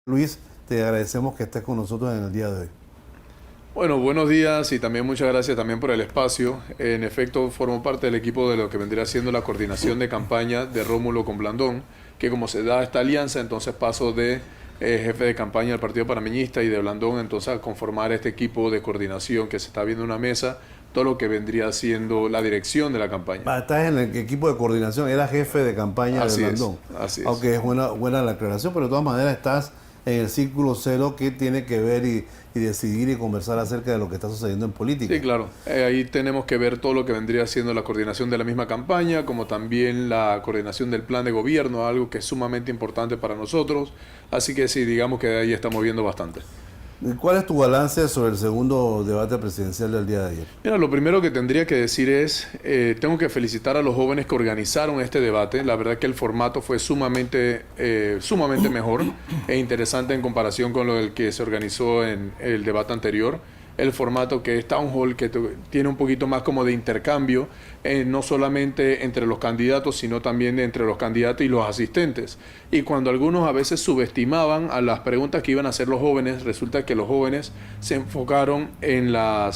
Luis, te agradecemos que estés con nosotros en el día de hoy. Bueno, buenos días y también muchas gracias también por el espacio. En efecto, formo parte del equipo de lo que vendría siendo la coordinación de campaña de Rómulo con Blandón, que como se da esta alianza, entonces paso de jefe de campaña del Partido Panameñista y de Blandón, entonces a conformar este equipo de coordinación que se está viendo en una mesa, todo lo que vendría siendo la dirección de la campaña. Estás en el equipo de coordinación, eras jefe de campaña de Así es, Blandón. así es. Aunque es buena la aclaración, pero de todas maneras estás en el círculo cero que tiene que ver y decidir y conversar acerca de lo que está sucediendo en política. Sí, claro. Ahí tenemos que ver todo lo que vendría siendo la coordinación de la misma campaña, como también la coordinación del plan de gobierno, algo que es sumamente importante para nosotros. Así que sí, digamos que ahí estamos viendo bastante. ¿Cuál es tu balance sobre el segundo debate presidencial del día de ayer? Mira, lo primero que tendría que decir es, tengo que felicitar a los jóvenes que organizaron este debate. La verdad que el formato fue sumamente mejor e interesante en comparación con lo del que se organizó en el debate anterior. El formato que es Town Hall, que tiene un poquito más como de intercambio, no solamente entre los candidatos, sino también entre los candidatos y los asistentes. Y cuando algunos a veces subestimaban a las preguntas que iban a hacer los jóvenes, resulta que los jóvenes se enfocaron en la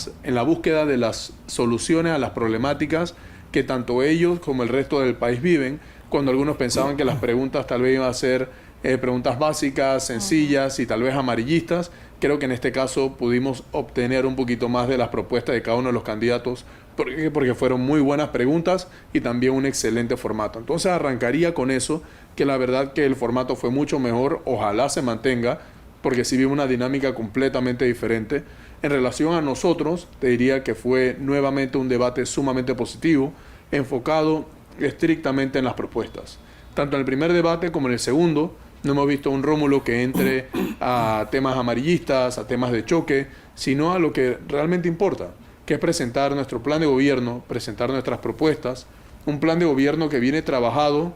búsqueda de las soluciones a las problemáticas que tanto ellos como el resto del país viven, cuando algunos pensaban que las preguntas tal vez iban a ser preguntas básicas, sencillas y tal vez amarillistas. Creo que en este caso pudimos obtener un poquito más de las propuestas de cada uno de los candidatos porque fueron muy buenas preguntas y también un excelente formato. Entonces arrancaría con eso, que la verdad que el formato fue mucho mejor, ojalá se mantenga, porque sí vimos una dinámica completamente diferente. En relación a nosotros, te diría que fue nuevamente un debate sumamente positivo, enfocado estrictamente en las propuestas. Tanto en el primer debate como en el segundo, no hemos visto un Rómulo que entre a temas amarillistas, a temas de choque, sino a lo que realmente importa, que es presentar nuestro plan de gobierno, presentar nuestras propuestas, un plan de gobierno que viene trabajado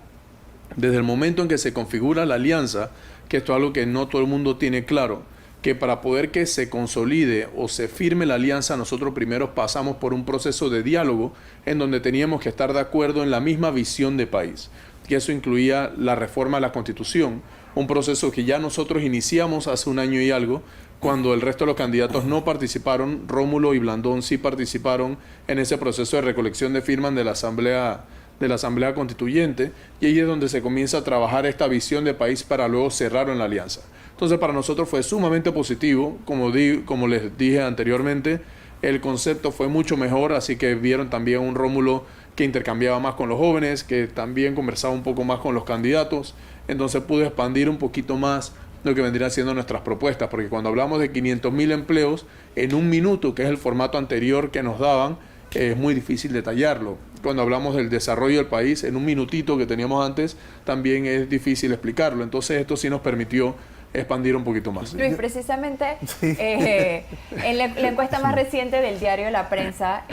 desde el momento en que se configura la alianza, que esto es algo que no todo el mundo tiene claro, que para poder que se consolide o se firme la alianza, nosotros primero pasamos por un proceso de diálogo en donde teníamos que estar de acuerdo en la misma visión de país, que eso incluía la reforma a la Constitución, un proceso que ya nosotros iniciamos hace un año y algo, cuando el resto de los candidatos no participaron. Rómulo y Blandón sí participaron en ese proceso de recolección de firmas de la Asamblea Constituyente, y ahí es donde se comienza a trabajar esta visión de país para luego cerrarlo en la alianza. Entonces para nosotros fue sumamente positivo, como les dije anteriormente, el concepto fue mucho mejor, así que vieron también un Rómulo que intercambiaba más con los jóvenes, que también conversaba un poco más con los candidatos. Entonces pude expandir un poquito más lo que vendrían siendo nuestras propuestas, porque cuando hablamos de 500.000 empleos en un minuto, que es el formato anterior que nos daban, es muy difícil detallarlo. Cuando hablamos del desarrollo del país, en un minutito que teníamos antes, también es difícil explicarlo. Entonces esto sí nos permitió expandir un poquito más. Luis, precisamente en la encuesta más reciente del diario La Prensa,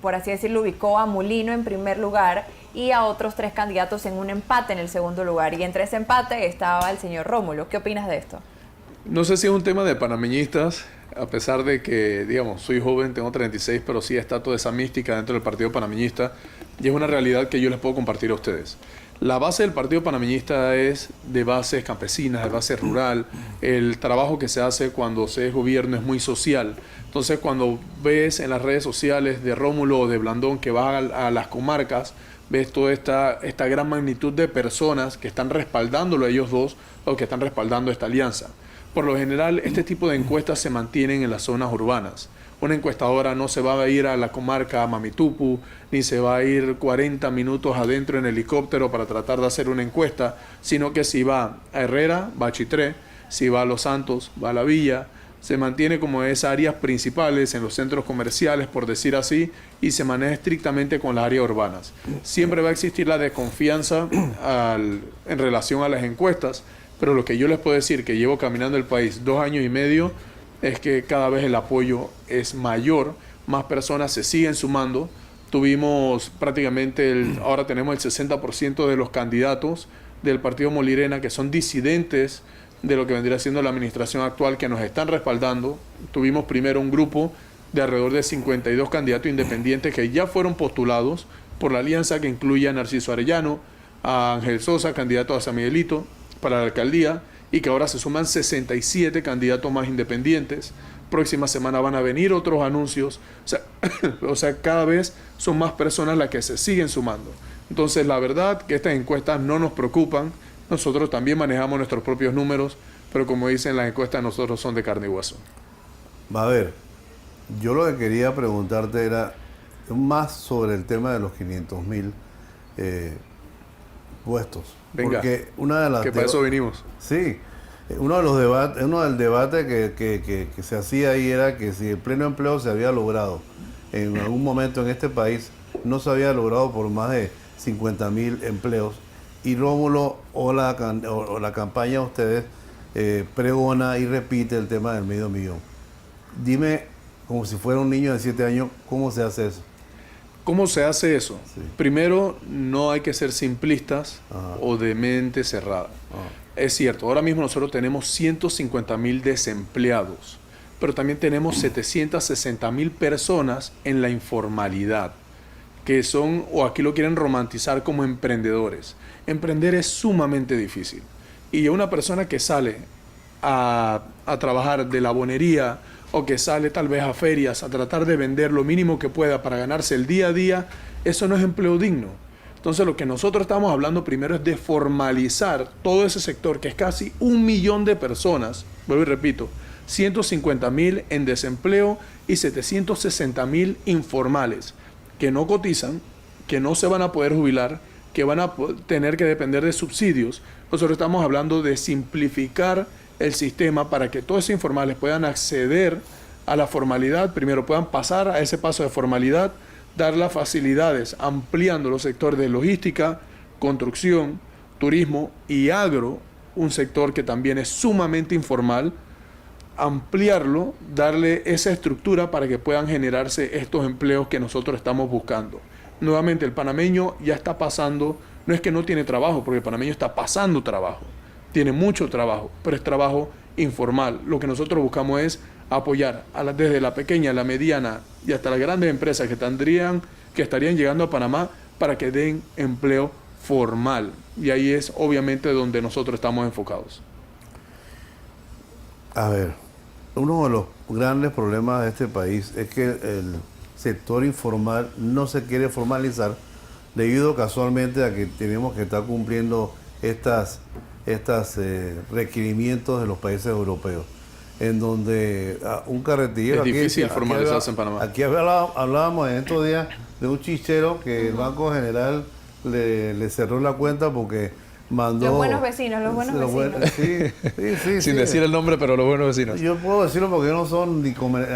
por así decirlo, ubicó a Mulino en primer lugar y a otros 3 candidatos en un empate en el segundo lugar. Y entre ese empate estaba el señor Rómulo. ¿Qué opinas de esto? No sé si es un tema de panameñistas, a pesar de que, digamos, soy joven, tengo 36, pero sí está toda esa mística dentro del Partido Panameñista, y es una realidad que yo les puedo compartir a ustedes. La base del Partido Panameñista es de bases campesinas, de base rural. El trabajo que se hace cuando se es gobierno es muy social. Entonces, cuando ves en las redes sociales de Rómulo o de Blandón que van a las comarcas, ves toda esta gran magnitud de personas que están respaldándolo a ellos dos o que están respaldando esta alianza. Por lo general, este tipo de encuestas se mantienen en las zonas urbanas. Una encuestadora no se va a ir a la comarca Mamitupu, ni se va a ir 40 minutos adentro en helicóptero para tratar de hacer una encuesta, sino que si va a Herrera, va a Chitré, si va a Los Santos, va a La Villa. Se mantiene como esas áreas principales en los centros comerciales, por decir así, y se maneja estrictamente con las áreas urbanas. Siempre va a existir la desconfianza en relación a las encuestas, pero lo que yo les puedo decir, que llevo caminando el país 2 años y medio, es que cada vez el apoyo es mayor, más personas se siguen sumando. Tuvimos prácticamente, ahora tenemos el 60% de los candidatos del Partido Molirena que son disidentes de lo que vendría siendo la administración actual, que nos están respaldando. Tuvimos primero un grupo de alrededor de 52 candidatos independientes que ya fueron postulados por la alianza, que incluye a Narciso Arellano, a Ángel Sosa, candidato a San Miguelito para la alcaldía, y que ahora se suman 67 candidatos más independientes. Próxima semana van a venir otros anuncios. O sea, cada vez son más personas las que se siguen sumando. Entonces, la verdad que estas encuestas no nos preocupan. Nosotros también manejamos nuestros propios números, pero como dicen las encuestas, nosotros son de carne y hueso. A ver, yo lo que quería preguntarte era más sobre el tema de los 500.000 puestos. Venga, porque una de las que para eso venimos. Sí, uno del debate que se hacía ahí era que si el pleno empleo se había logrado en algún momento en este país, no se había logrado por más de 50.000 empleos. Y Rómulo o la campaña de ustedes pregona y repite el tema del medio millón. Dime, como si fuera un niño de 7 años, ¿cómo se hace eso? ¿Cómo se hace eso? Sí. Primero, no hay que ser simplistas o de mente cerrada. Es cierto, ahora mismo nosotros tenemos 150.000 desempleados, pero también tenemos 760.000 personas en la informalidad, que son, o aquí lo quieren romantizar como emprendedores. Emprender es sumamente difícil. Y una persona que sale a trabajar de la bonería o que sale tal vez a ferias a tratar de vender lo mínimo que pueda para ganarse el día a día, eso no es empleo digno. Entonces lo que nosotros estamos hablando primero es de formalizar todo ese sector, que es casi 1 millón de personas, vuelvo y repito, 150.000 en desempleo y 760.000 informales, que no cotizan, que no se van a poder jubilar, que van a tener que depender de subsidios. Nosotros estamos hablando de simplificar el sistema para que todos esos informales puedan acceder a la formalidad, primero puedan pasar a ese paso de formalidad, dar las facilidades ampliando los sectores de logística, construcción, turismo y agro, un sector que también es sumamente informal, ampliarlo, darle esa estructura para que puedan generarse estos empleos que nosotros estamos buscando. Nuevamente, el panameño ya está pasando, no es que no tiene trabajo, porque el panameño está pasando trabajo, tiene mucho trabajo, pero es trabajo informal. Lo que nosotros buscamos es apoyar desde la pequeña, la mediana y hasta las grandes empresas que estarían llegando a Panamá para que den empleo formal. Y ahí es obviamente donde nosotros estamos enfocados. A ver, uno de los grandes problemas de este país es que el sector informal no se quiere formalizar debido casualmente a que tenemos que estar cumpliendo estos requerimientos de los países europeos, en donde un carretillero... Es difícil formalizarse en Panamá. Aquí hablábamos en estos días de un chichero que el Banco General le cerró la cuenta porque mandó... Los buenos vecinos. Sí, Sin decir el nombre, pero los buenos vecinos. Yo puedo decirlo porque no son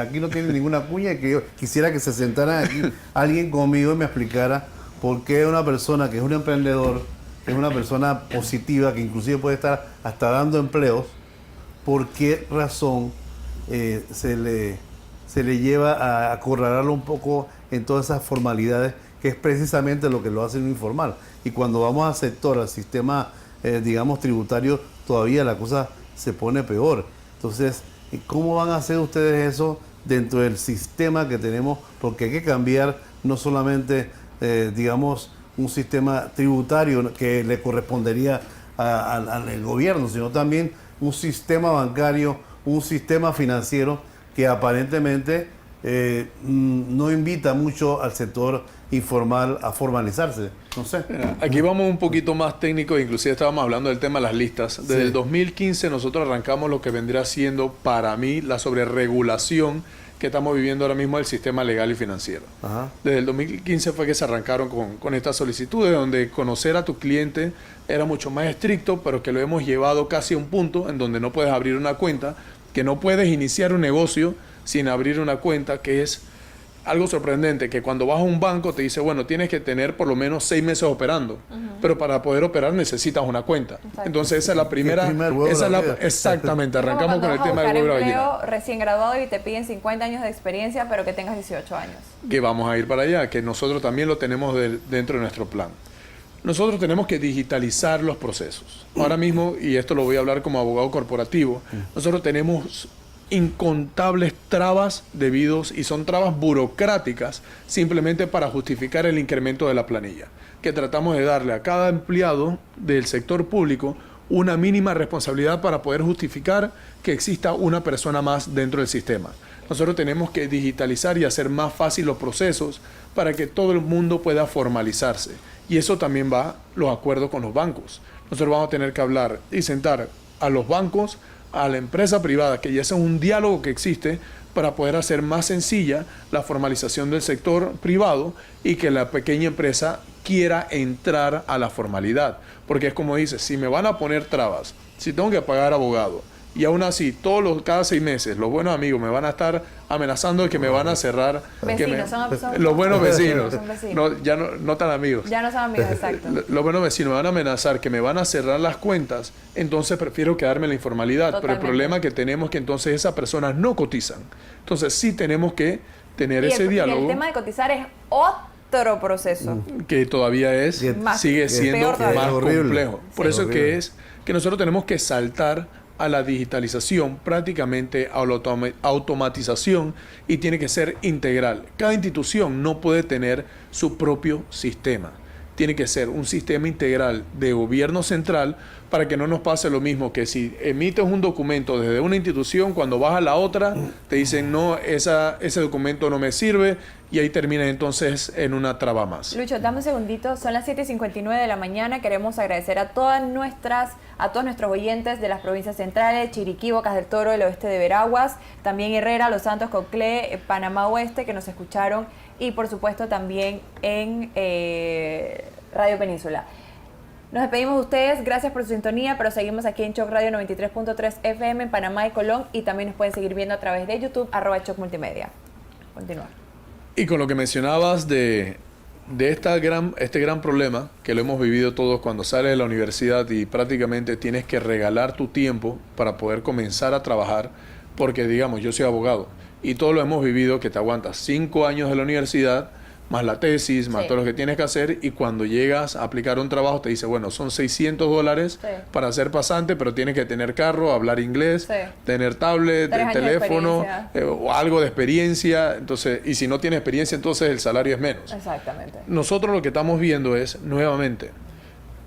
aquí no tienen ninguna cuña, y que yo quisiera que se sentara aquí alguien conmigo y me explicara por qué una persona que es un emprendedor, es una persona positiva, que inclusive puede estar hasta dando empleos, por qué razón se le lleva a acorralarlo un poco en todas esas formalidades, que es precisamente lo que lo hace un informal. Y cuando vamos al sector, al sistema, digamos, tributario, todavía la cosa se pone peor. Entonces, ¿cómo van a hacer ustedes eso dentro del sistema que tenemos? Porque hay que cambiar no solamente, digamos, un sistema tributario que le correspondería al gobierno, sino también un sistema bancario, un sistema financiero que aparentemente no invita mucho al sector informal a formalizarse. No sé. Aquí vamos un poquito más técnico, inclusive estábamos hablando del tema de las listas. Desde el 2015 nosotros arrancamos lo que vendría siendo para mí la sobreregulación que estamos viviendo ahora mismo del sistema legal y financiero. Ajá. Desde el 2015 fue que se arrancaron con estas solicitudes, donde conocer a tu cliente era mucho más estricto, pero que lo hemos llevado casi a un punto en donde no puedes abrir una cuenta, que no puedes iniciar un negocio sin abrir una cuenta, que es algo sorprendente, que cuando vas a un banco te dice, bueno, tienes que tener por lo menos 6 meses operando, pero para poder operar necesitas una cuenta. Exacto. Entonces esa es la primera... Exactamente, arrancamos con el tema del huevo de gallina. Recién graduado y te piden 50 años de experiencia, pero que tengas 18 años. Que vamos a ir para allá, que nosotros también lo tenemos dentro de nuestro plan. Nosotros tenemos que digitalizar los procesos. Ahora mismo, y esto lo voy a hablar como abogado corporativo, nosotros tenemos incontables trabas debidos, y son trabas burocráticas, simplemente para justificar el incremento de la planilla, que tratamos de darle a cada empleado del sector público una mínima responsabilidad para poder justificar que exista una persona más dentro del sistema. Nosotros tenemos que digitalizar y hacer más fácil los procesos para que todo el mundo pueda formalizarse. Y eso también va los acuerdos con los bancos. Nosotros vamos a tener que hablar y sentar a los bancos, a la empresa privada, que ya es un diálogo que existe para poder hacer más sencilla la formalización del sector privado y que la pequeña empresa quiera entrar a la formalidad. Porque es como dice, si me van a poner trabas, si tengo que pagar abogado, y aún así, cada 6 meses, los buenos amigos me van a estar amenazando de que me van a cerrar. Vecinos, los buenos vecinos. Son vecinos. No, ya no tan amigos. Ya no son amigos, exacto. Los buenos vecinos me van a amenazar que me van a cerrar las cuentas, entonces prefiero quedarme en la informalidad. Totalmente. Pero el problema que tenemos es que entonces esas personas no cotizan. Entonces sí tenemos que tener ese diálogo. Y el tema de cotizar es otro proceso. Que todavía sigue siendo peor, más horrible. complejo. Por eso horrible. que nosotros tenemos que saltar a la digitalización, prácticamente a la automatización, y tiene que ser integral. Cada institución no puede tener su propio sistema. Tiene que ser un sistema integral de gobierno central para que no nos pase lo mismo que si emites un documento desde una institución, cuando vas a la otra, te dicen no, ese documento no me sirve, y ahí termina entonces en una traba más. Lucho, dame un segundito, son las 7:59 de la mañana. Queremos agradecer a todos nuestros oyentes de las provincias centrales, Chiriquí, Bocas del Toro, el oeste de Veraguas, también Herrera, Los Santos, Coclé, Panamá Oeste, que nos escucharon, y por supuesto también en Radio Península. Nos despedimos de ustedes, gracias por su sintonía, pero seguimos aquí en Choc Radio 93.3 FM en Panamá y Colón, y también nos pueden seguir viendo a través de YouTube, @Choc Multimedia. Continúa. Y con lo que mencionabas de este gran problema que lo hemos vivido todos cuando sales de la universidad y prácticamente tienes que regalar tu tiempo para poder comenzar a trabajar, porque digamos, yo soy abogado y todos lo hemos vivido, que te aguantas 5 años de la universidad, más la tesis, más todo lo que tienes que hacer, y cuando llegas a aplicar un trabajo te dice, bueno, son $600 para ser pasante, pero tienes que tener carro, hablar inglés, tener tablet, 3 años teléfono, de o algo de experiencia, entonces, y si no tienes experiencia, entonces el salario es menos. Exactamente. Nosotros lo que estamos viendo es, nuevamente,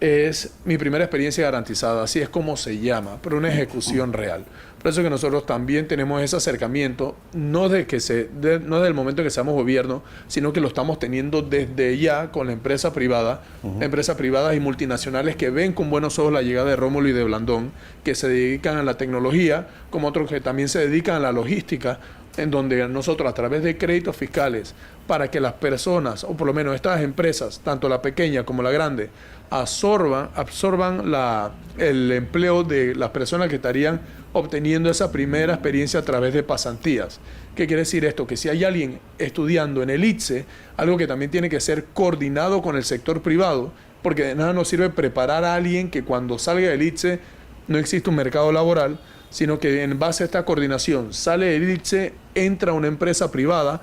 es mi primera experiencia garantizada, así es como se llama, pero una ejecución real. Por eso que nosotros también tenemos ese acercamiento, no del momento que seamos gobierno, sino que lo estamos teniendo desde ya con la empresa privada, empresas privadas y multinacionales que ven con buenos ojos la llegada de Rómulo y de Blandón, que se dedican a la tecnología, como otros que también se dedican a la logística, en donde nosotros a través de créditos fiscales, para que las personas, o por lo menos estas empresas, tanto la pequeña como la grande, absorban el empleo de las personas que estarían obteniendo esa primera experiencia a través de pasantías. ¿Qué quiere decir esto? Que si hay alguien estudiando en el ITSE, algo que también tiene que ser coordinado con el sector privado, porque de nada nos sirve preparar a alguien que cuando salga del ITSE no existe un mercado laboral, sino que en base a esta coordinación sale del ITSE, entra a una empresa privada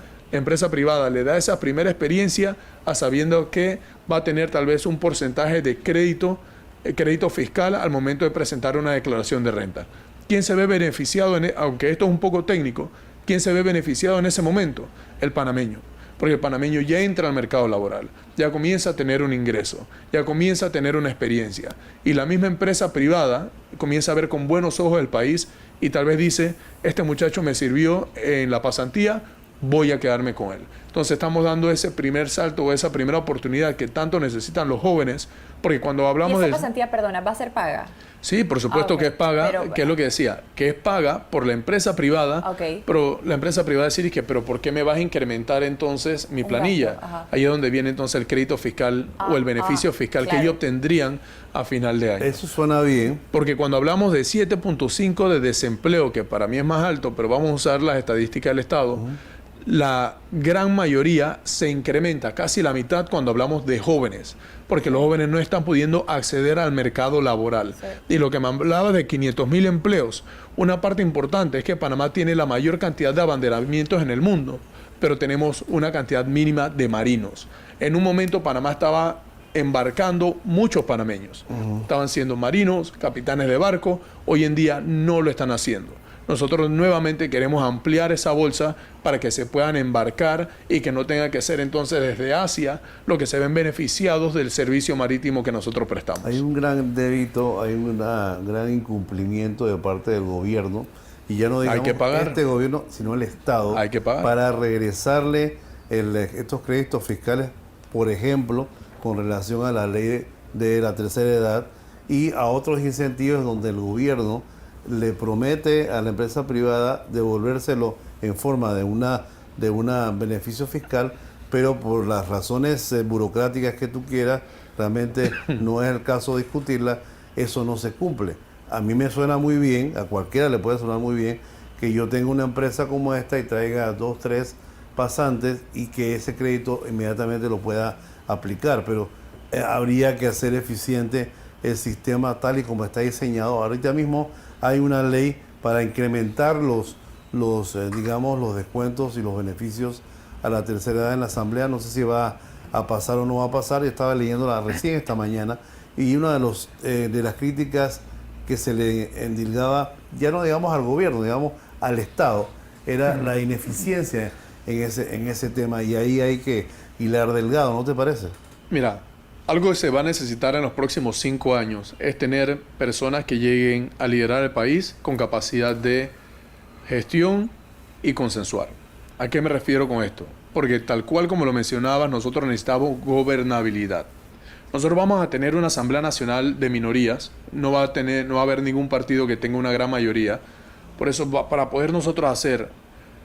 le da esa primera experiencia a sabiendo que va a tener tal vez un porcentaje de crédito fiscal al momento de presentar una declaración de renta. ¿Quién se ve beneficiado, aunque esto es un poco técnico, quién se ve beneficiado en ese momento? El panameño. Porque el panameño ya entra al mercado laboral, ya comienza a tener un ingreso, ya comienza a tener una experiencia. Y la misma empresa privada comienza a ver con buenos ojos el país y tal vez dice, este muchacho me sirvió en la pasantía, voy a quedarme con él. Entonces estamos dando ese primer salto o esa primera oportunidad que tanto necesitan los jóvenes, porque cuando hablamos de... ¿Y esa pasantía, perdona, va a ser paga? Sí, por supuesto que es paga, que es lo que decía, que es paga por la empresa privada, pero la empresa privada decir que, pero ¿por qué me vas a incrementar entonces mi planilla? Ahí es donde viene entonces el crédito fiscal o el beneficio fiscal que ellos obtendrían a final de año. Eso suena bien. Porque cuando hablamos de 7.5 de desempleo, que para mí es más alto, pero vamos a usar las estadísticas del Estado, la gran mayoría se incrementa, casi la mitad cuando hablamos de jóvenes, porque los jóvenes no están pudiendo acceder al mercado laboral. Y lo que me hablaba de 500,000 empleos, una parte importante es que Panamá tiene la mayor cantidad de abanderamientos en el mundo, pero tenemos una cantidad mínima de marinos. En un momento Panamá estaba embarcando muchos panameños. Estaban siendo marinos, capitanes de barco, hoy en día no lo están haciendo. Nosotros nuevamente queremos ampliar esa bolsa para que se puedan embarcar y que no tenga que ser entonces desde Asia lo que se ven beneficiados del servicio marítimo que nosotros prestamos. Hay un gran débito, hay un gran incumplimiento de parte del gobierno, y ya no digamos Hay que pagar. este gobierno, sino el Estado, Hay que pagar. para regresarle estos créditos fiscales, por ejemplo, con relación a la ley de la tercera edad y a otros incentivos donde el gobierno le promete a la empresa privada devolvérselo en forma de una beneficio fiscal, pero por las razones burocráticas que tú quieras, realmente no es el caso discutirla, eso no se cumple. A mí me suena muy bien, a cualquiera le puede sonar muy bien, que yo tenga una empresa como esta y traiga 2, 3 pasantes y que ese crédito inmediatamente lo pueda aplicar, pero habría que hacer eficiente el sistema tal y como está diseñado. Ahorita mismo hay una ley para incrementar los descuentos y los beneficios a la tercera edad en la Asamblea. No sé si va a pasar o no va a pasar. Yo estaba leyéndola recién esta mañana y una de las críticas que se le endilgaba, ya no digamos al gobierno, digamos al Estado, era la ineficiencia en ese tema, y ahí hay que hilar delgado, ¿no te parece? Mira, algo que se va a necesitar en los próximos 5 años es tener personas que lleguen a liderar el país con capacidad de gestión y consensuar. ¿A qué me refiero con esto? Porque tal cual como lo mencionabas, nosotros necesitamos gobernabilidad. Nosotros vamos a tener una Asamblea Nacional de minorías, no va a haber ningún partido que tenga una gran mayoría. Por eso, para poder nosotros hacer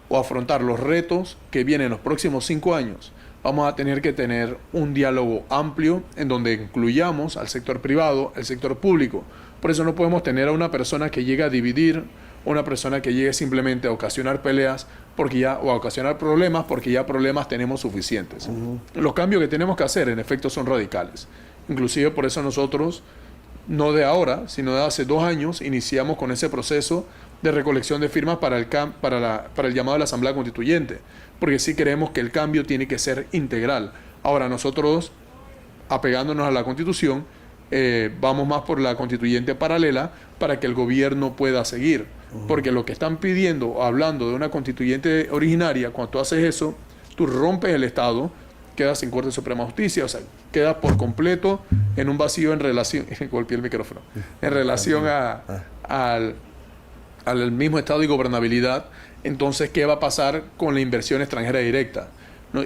o afrontar los retos que vienen en los próximos 5 años, vamos a tener que tener un diálogo amplio en donde incluyamos al sector privado, el sector público. Por eso no podemos tener a una persona que llegue a dividir, una persona que llegue simplemente a ocasionar peleas o a ocasionar problemas porque ya problemas tenemos suficientes. Los cambios que tenemos que hacer, en efecto, son radicales. Inclusive por eso nosotros, no de ahora, sino de hace 2 años, iniciamos con ese proceso de recolección de firmas para el llamado a la Asamblea Constituyente, porque sí creemos que el cambio tiene que ser integral. Ahora nosotros, apegándonos a la Constitución, vamos más por la constituyente paralela para que el gobierno pueda seguir, porque lo que están pidiendo, hablando de una constituyente originaria, cuando tú haces eso, tú rompes el Estado, quedas sin Corte de Suprema Justicia, o sea, quedas por completo en un vacío en relación, golpeé el micrófono, en relación al mismo Estado y gobernabilidad. Entonces, ¿qué va a pasar con la inversión extranjera directa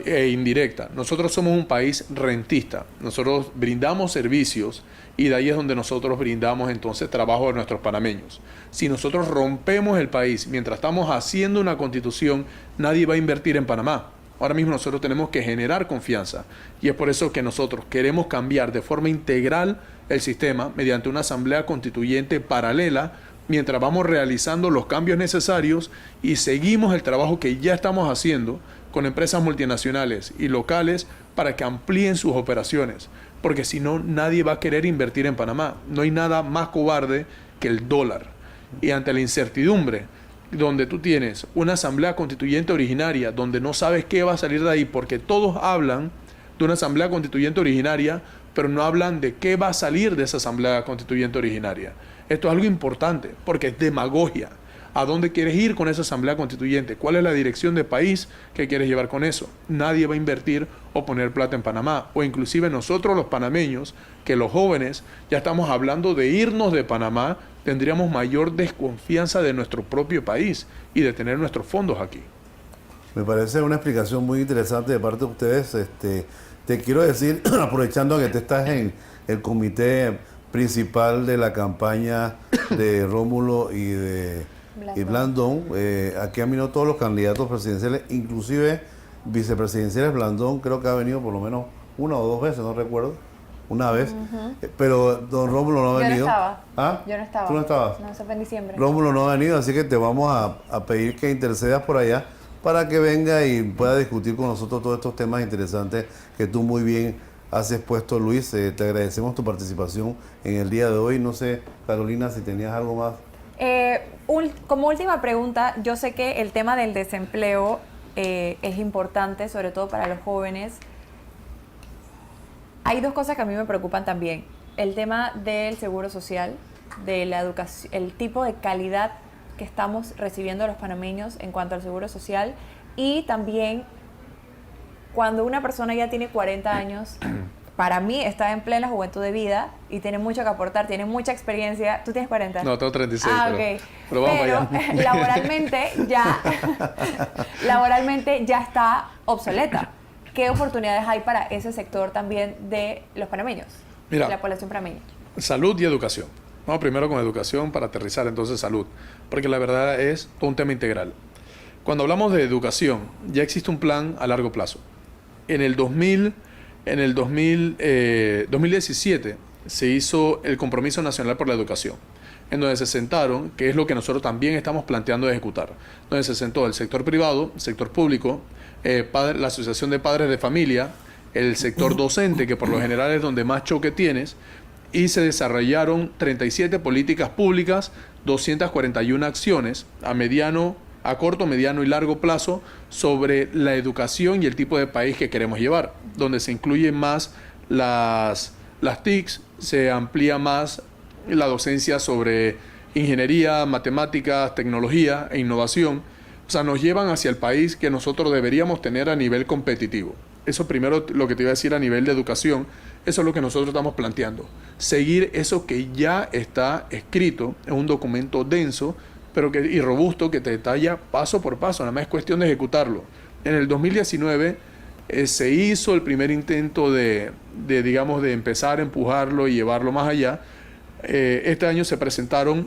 e indirecta? Nosotros somos un país rentista, nosotros brindamos servicios y de ahí es donde nosotros brindamos entonces trabajo a nuestros panameños. Si nosotros rompemos el país mientras estamos haciendo una constitución, nadie va a invertir en Panamá. Ahora mismo nosotros tenemos que generar confianza y es por eso que nosotros queremos cambiar de forma integral el sistema mediante una asamblea constituyente paralela mientras vamos realizando los cambios necesarios y seguimos el trabajo que ya estamos haciendo con empresas multinacionales y locales para que amplíen sus operaciones, porque si no, nadie va a querer invertir en Panamá. No hay nada más cobarde que el dólar. Y ante la incertidumbre, donde tú tienes una asamblea constituyente originaria, donde no sabes qué va a salir de ahí, porque todos hablan de una asamblea constituyente originaria, pero no hablan de qué va a salir de esa asamblea constituyente originaria. Esto es algo importante, porque es demagogia. ¿A dónde quieres ir con esa asamblea constituyente? ¿Cuál es la dirección de país que quieres llevar con eso? Nadie va a invertir o poner plata en Panamá. O inclusive nosotros los panameños, que los jóvenes ya estamos hablando de irnos de Panamá, tendríamos mayor desconfianza de nuestro propio país y de tener nuestros fondos aquí. Me parece una explicación muy interesante de parte de ustedes. Te quiero decir, aprovechando que tú estás en el comité principal de la campaña de Rómulo y Blandón, aquí han venido todos los candidatos presidenciales, inclusive vicepresidenciales. Blandón creo que ha venido por lo menos 1 o 2 veces, no recuerdo, una vez, pero don Rómulo no ha venido. Yo no estaba. ¿Ah? Yo no estaba. ¿Tú no estabas? No, eso fue en diciembre. Rómulo no ha venido, así que te vamos a pedir que intercedas por allá para que venga y pueda discutir con nosotros todos estos temas interesantes que tú muy bien has expuesto, Luis. Te agradecemos tu participación en el día de hoy. No sé, Carolina, si tenías algo más. Como última pregunta, yo sé que el tema del desempleo es importante, sobre todo para los jóvenes. Hay 2 cosas que a mí me preocupan también. El tema del seguro social, de la educación, el tipo de calidad que estamos recibiendo los panameños en cuanto al seguro social, y también cuando una persona ya tiene 40 años, para mí está en plena juventud de vida y tiene mucho que aportar, tiene mucha experiencia. ¿Tú tienes 40? No, tengo 36. Pero vamos allá. laboralmente ya está obsoleta. ¿Qué oportunidades hay para ese sector también de los panameños, de la población panameña? Salud y educación. Vamos primero con educación para aterrizar entonces salud, porque la verdad es todo un tema integral. Cuando hablamos de educación, ya existe un plan a largo plazo. En el 2017 se hizo el Compromiso Nacional por la Educación, en donde se sentaron, que es lo que nosotros también estamos planteando ejecutar, donde se sentó el sector privado, el sector público, la Asociación de Padres de Familia, el sector docente, que por lo general es donde más choque tienes, y se desarrollaron 37 políticas públicas, 241 acciones a corto, mediano y largo plazo sobre la educación y el tipo de país que queremos llevar, donde se incluyen más las TICs, se amplía más la docencia sobre ingeniería, matemáticas, tecnología e innovación. O sea, nos llevan hacia el país que nosotros deberíamos tener a nivel competitivo. Eso primero, lo que te iba a decir a nivel de educación, eso es lo que nosotros estamos planteando. Seguir eso que ya está escrito en un documento denso, y robusto, que te detalla paso por paso, nada más es cuestión de ejecutarlo. En el 2019 se hizo el primer intento de empezar a empujarlo y llevarlo más allá. Este año se presentaron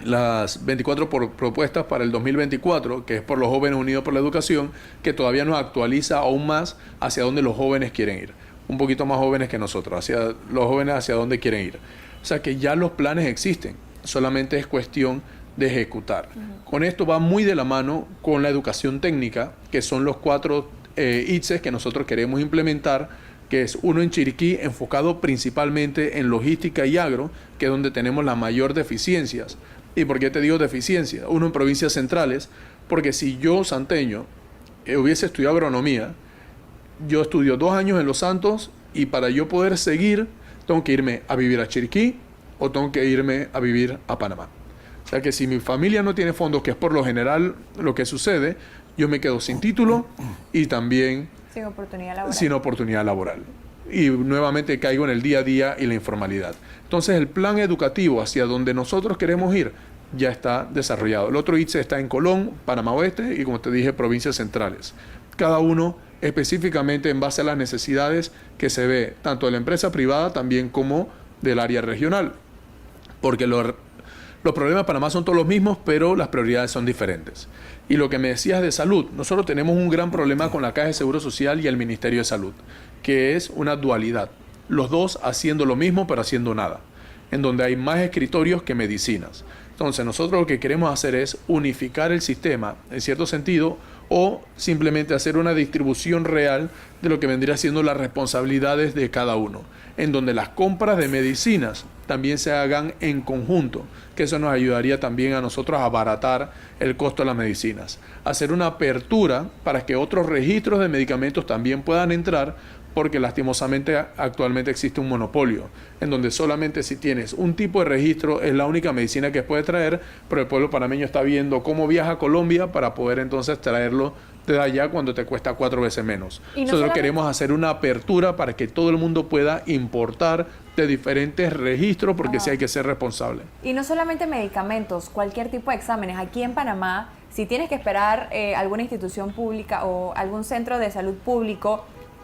las 24 propuestas para el 2024, que es por los Jóvenes Unidos por la Educación, que todavía nos actualiza aún más hacia dónde los jóvenes quieren ir. Un poquito más jóvenes que nosotros, hacia los jóvenes hacia dónde quieren ir. O sea que ya los planes existen, solamente es cuestión de ejecutar. Con esto va muy de la mano con la educación técnica, que son los 4 ITSES que nosotros queremos implementar, que es uno en Chiriquí, enfocado principalmente en logística y agro, que es donde tenemos las mayor deficiencias. ¿Y por qué te digo deficiencia? Uno en provincias centrales, porque si yo, santeño, hubiese estudiado agronomía, yo estudio 2 años en Los Santos y para yo poder seguir, tengo que irme a vivir a Chiriquí o tengo que irme a vivir a Panamá. O sea que si mi familia no tiene fondos, que es por lo general lo que sucede, yo me quedo sin título y también sin oportunidad laboral. Y nuevamente caigo en el día a día y la informalidad. Entonces el plan educativo hacia donde nosotros queremos ir ya está desarrollado. El otro ITSE está en Colón, Panamá Oeste y, como te dije, provincias centrales. Cada uno específicamente en base a las necesidades que se ve tanto de la empresa privada también como del área regional. Porque los problemas de Panamá son todos los mismos, pero las prioridades son diferentes. Y lo que me decías de salud, nosotros tenemos un gran problema con la Caja de Seguro Social y el Ministerio de Salud, que es una dualidad. Los dos haciendo lo mismo, pero haciendo nada, en donde hay más escritorios que medicinas. Entonces, nosotros lo que queremos hacer es unificar el sistema, en cierto sentido, o simplemente hacer una distribución real de lo que vendría siendo las responsabilidades de cada uno, en donde las compras de medicinas también se hagan en conjunto, que eso nos ayudaría también a nosotros a abaratar el costo de las medicinas. Hacer una apertura para que otros registros de medicamentos también puedan entrar, porque lastimosamente actualmente existe un monopolio, en donde solamente si tienes un tipo de registro es la única medicina que puede traer, pero el pueblo panameño está viendo cómo viaja a Colombia para poder entonces traerlo de allá cuando te cuesta 4 veces menos. Nosotros queremos hacer una apertura para que todo el mundo pueda importar de diferentes registros, porque sí hay que ser responsable. Y no solamente medicamentos, cualquier tipo de exámenes. Aquí en Panamá, si tienes que esperar alguna institución pública o algún centro de salud público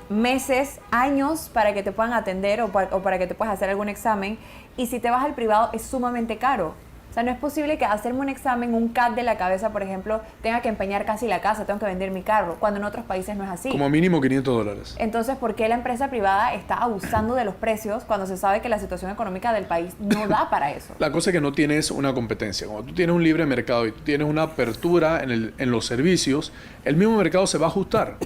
meses, años para que te puedan atender o para que te puedas hacer algún examen, y si te vas al privado es sumamente caro. O sea, no es posible que hacerme un examen, un CAT de la cabeza, por ejemplo, tenga que empeñar casi la casa, tengo que vender mi carro, cuando en otros países no es así. Como mínimo $500. Entonces, ¿por qué la empresa privada está abusando de los precios cuando se sabe que la situación económica del país no da para eso? La cosa es que no tienes una competencia. Cuando tú tienes un libre mercado y tú tienes una apertura en los servicios, el mismo mercado se va a ajustar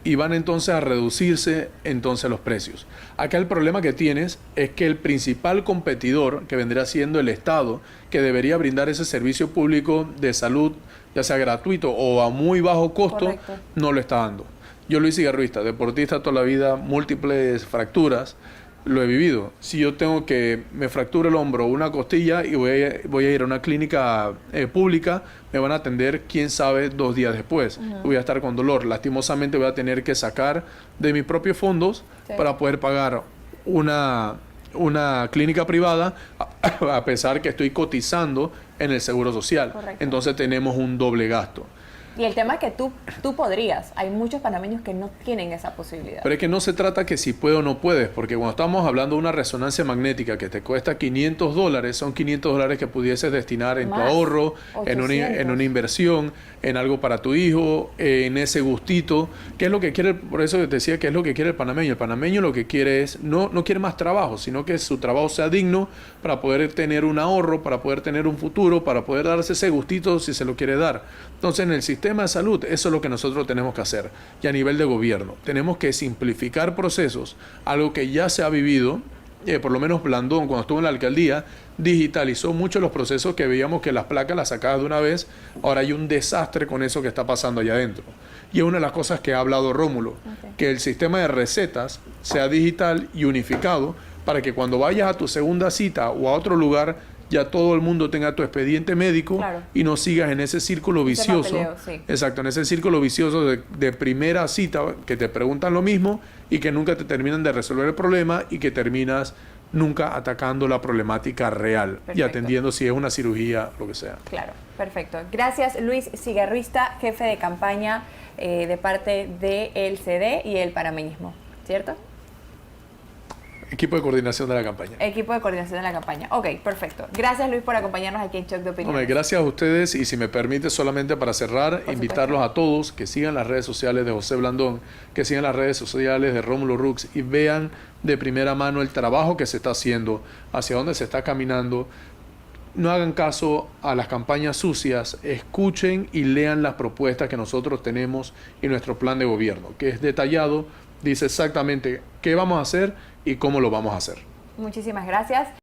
y van entonces a reducirse entonces los precios. Acá el problema que tienes es que el principal competidor, que vendría siendo el Estado, que debería brindar ese servicio público de salud, ya sea gratuito o a muy bajo costo, no lo está dando. Yo, Luis Cigarruista, deportista toda la vida, múltiples fracturas, lo he vivido. Si yo tengo que me fracturo el hombro o una costilla y voy a ir a una clínica pública, me van a atender, quién sabe, 2 días después. Voy a estar con dolor. Lastimosamente voy a tener que sacar de mis propios fondos para poder pagar una clínica privada, a pesar que estoy cotizando en el Seguro Social. Correcto. Entonces tenemos un doble gasto. Y el tema es que tú podrías. Hay muchos panameños que no tienen esa posibilidad. Pero es que no se trata que si puedo o no puedes, porque cuando estamos hablando de una resonancia magnética que te cuesta $500, son $500 que pudieses destinar en tu Más, ahorro, en 800. una inversión, en algo para tu hijo, en ese gustito. ¿Qué es lo que quiere? Por eso te decía que es lo que quiere el panameño. El panameño lo que quiere es, no quiere más trabajo, sino que su trabajo sea digno para poder tener un ahorro, para poder tener un futuro, para poder darse ese gustito si se lo quiere dar. Entonces, en el sistema de salud, eso es lo que nosotros tenemos que hacer. Y a nivel de gobierno, tenemos que simplificar procesos, algo que ya se ha vivido, por lo menos Blandón, cuando estuvo en la alcaldía, digitalizó mucho los procesos que veíamos que las placas las sacabas de una vez. Ahora hay un desastre con eso que está pasando allá adentro. Y es una de las cosas que ha hablado Rómulo, que el sistema de recetas sea digital y unificado para que cuando vayas a tu segunda cita o a otro lugar, ya todo el mundo tenga tu expediente médico y no sigas en ese círculo vicioso. Papeleo, sí. Exacto, en ese círculo vicioso de primera cita que te preguntan lo mismo y que nunca te terminan de resolver el problema y que terminas nunca atacando la problemática real y atendiendo si es una cirugía, lo que sea. Claro, perfecto. Gracias, Luis Cigarruista, jefe de campaña de parte del CD y el panameñismo, ¿cierto? Equipo de coordinación de la campaña. Equipo de coordinación de la campaña. Ok, perfecto. Gracias, Luis, por acompañarnos aquí en Choc de Opinión. Hombre, gracias a ustedes y si me permite solamente para cerrar, invitarlos a todos que sigan las redes sociales de José Blandón, que sigan las redes sociales de Rómulo Rux y vean de primera mano el trabajo que se está haciendo, hacia dónde se está caminando. No hagan caso a las campañas sucias, escuchen y lean las propuestas que nosotros tenemos y nuestro plan de gobierno, que es detallado, dice exactamente qué vamos a hacer y cómo lo vamos a hacer. Muchísimas gracias.